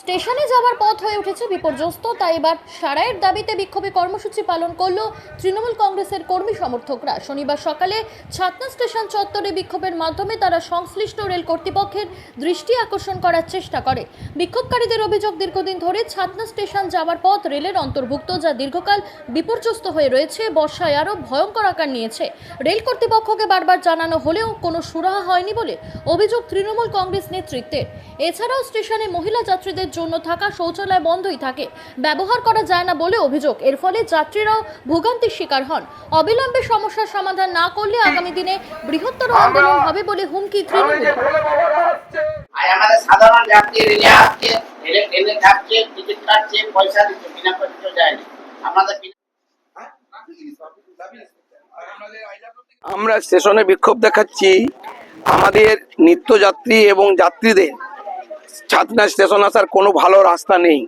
স্টেশনে যাওয়ার পথ হয়ে উঠেছে বিপর্যস্ত, তাই এবার সারাইয়ের দাবিতে বিক্ষোভী কর্মসূচি পালন করলো তৃণমূল কংগ্রেসের কর্মী সমর্থকরা। শনিবার সকালে ছাতনা স্টেশন চত্বরে বিক্ষোভের মাধ্যমে তারা সংশ্লিষ্ট রেল কর্তৃপক্ষের দৃষ্টি আকর্ষণ করার চেষ্টা করে। বিক্ষোভকারীদের অভিযোগ, দীর্ঘদিন ধরে ছাতনা স্টেশন যাওয়ার পথ রেলের অন্তর্ভুক্ত, যা দীর্ঘকাল বিপর্যস্ত হয়ে রয়েছে। বর্ষায় আরও ভয়ঙ্কর আকার নিয়েছে। রেল কর্তৃপক্ষকে বারবার জানানো হলেও কোনো সুরাহা হয়নি বলে অভিযোগ তৃণমূল কংগ্রেস নেতৃত্বের। এছাড়াও স্টেশনে মহিলা যাত্রীদের জন্য থাকা শৌচালয় বন্ধই থাকে, ব্যবহার করা যায় না বলে অভিযোগ। এর ফলে যাত্রীরাও ভোগান্তির শিকার হন। অবিলম্বে সমস্যার সমাধান না করলে আগামী দিনে বৃহত্তর আন্দোলন হবে বলে হুমকি তৃণমূলের। আমাদের সাধারণ যাত্রী ট্রেনে থাকছে, টিকিট কাটছে, পয়সা দিচ্ছে, বিনা পয়সা যায়নি। আমরা স্টেশনে বিক্ষোভ দেখাচ্ছি। আমাদের নিত্যযাত্রী এবং যাত্রীদের ছাতনা স্টেশন আসার কোনো ভালো রাস্তা নেই।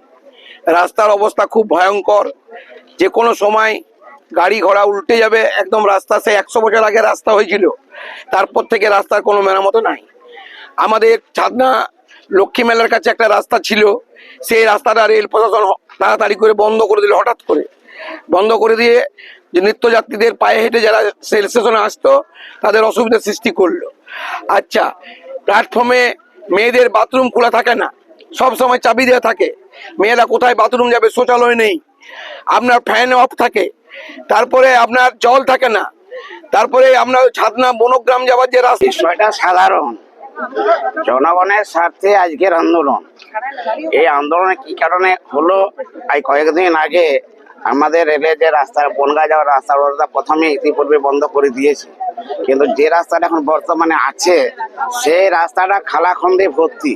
রাস্তার অবস্থা খুব ভয়ঙ্কর। যে কোনো সময় গাড়ি ঘোড়া উল্টে যাবে। একদম রাস্তা সে 100 বছর আগে রাস্তা হয়েছিল, তারপর থেকে রাস্তার কোনো মেরামত নাই। আমাদের ছাতনা লক্ষ্মী মেলার কাছে একটা রাস্তা ছিল, সেই রাস্তাটা রেল প্রশাসন তাড়াতাড়ি করে বন্ধ করে দিল। হঠাৎ করে বন্ধ করে দিয়ে যে নিত্যযাত্রীদের পায়ে হেঁটে যারা রেল স্টেশনে আসতো তাদের অসুবিধার সৃষ্টি করলো। আচ্ছা, প্ল্যাটফর্মে মেয়েদের বাথরুম খোলা থাকে না, সব সময় চাবি দেওয়া থাকে। মেয়েরা কোথায় বাথরুম যাবে, শৌচালয় নেই। আপনার ফ্যান অফ থাকে, তারপরে আপনার জল থাকে না, তারপরে আপনার ছাতনা বনগ্রাম যাওয়ার যে রাস্তা। বিষয়টা সাধারণ জনগণের স্বার্থে আজকের আন্দোলন। এই আন্দোলনে কি কারণে হলো, এই কয়েকদিন আগে আমাদের রেলের যে রাস্তা বনগাঁ যাওয়ার রাস্তা, ওটা প্রথমে ইতিপূর্বে বন্ধ করে দিয়েছে, কিন্তু যে রাস্তাটা এখন বর্তমানে আছে সেই রাস্তাটা খালাখন্দে ভর্তি।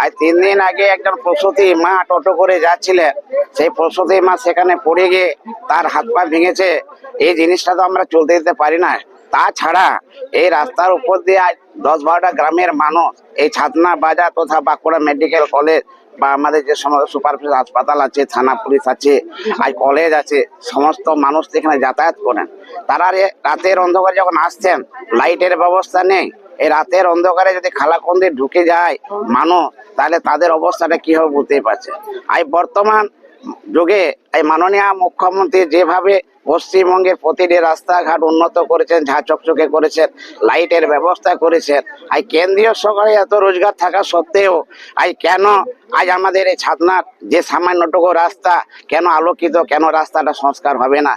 আর 3 দিন আগে একজন প্রসূতি মা টোটো করে যাচ্ছিলেন, সেই প্রসূতি মা সেখানে পড়ে গিয়ে তার হাত পা ভেঙেছে। এই জিনিসটা তো আমরা চলতে দিতে পারি না। তাছাড়া এই রাস্তার উপর দিয়ে 10-12টা গ্রামের মানুষ এই ছাতনা বাজার তথা বাঁকুড়া মেডিকেল কলেজ বা আমাদের যে সমস্ত সুপারস্পেশাল হাসপাতাল আছে, থানা পুলিশ আছে, আর কলেজ আছে, সমস্ত মানুষ এখানে যাতায়াত করেন। তারা রাতের অন্ধকারে যখন আসছেন, লাইটের ব্যবস্থা নেই। এই রাতের অন্ধকারে যদি খালাকন্দে ঢুকে যায় মানুষ, তাহলে তাদের অবস্থাটা কি হবে বুঝতেই পারছে। এই বর্তমান যুগে এই মাননীয় মুখ্যমন্ত্রী যেভাবে পশ্চিমবঙ্গের প্রতিটি রাস্তাঘাট উন্নত করেছেন, ঝা চকচকে করেছেন, লাইটের ব্যবস্থা করেছেন, এই কেন্দ্রীয় সরকারে এত রোজগার থাকা সত্ত্বেও কেন আজ আমাদের এই ছাতনার যে সামান্যটুকু রাস্তা কেন আলোকিত, কেন রাস্তাটা সংস্কার হবে না?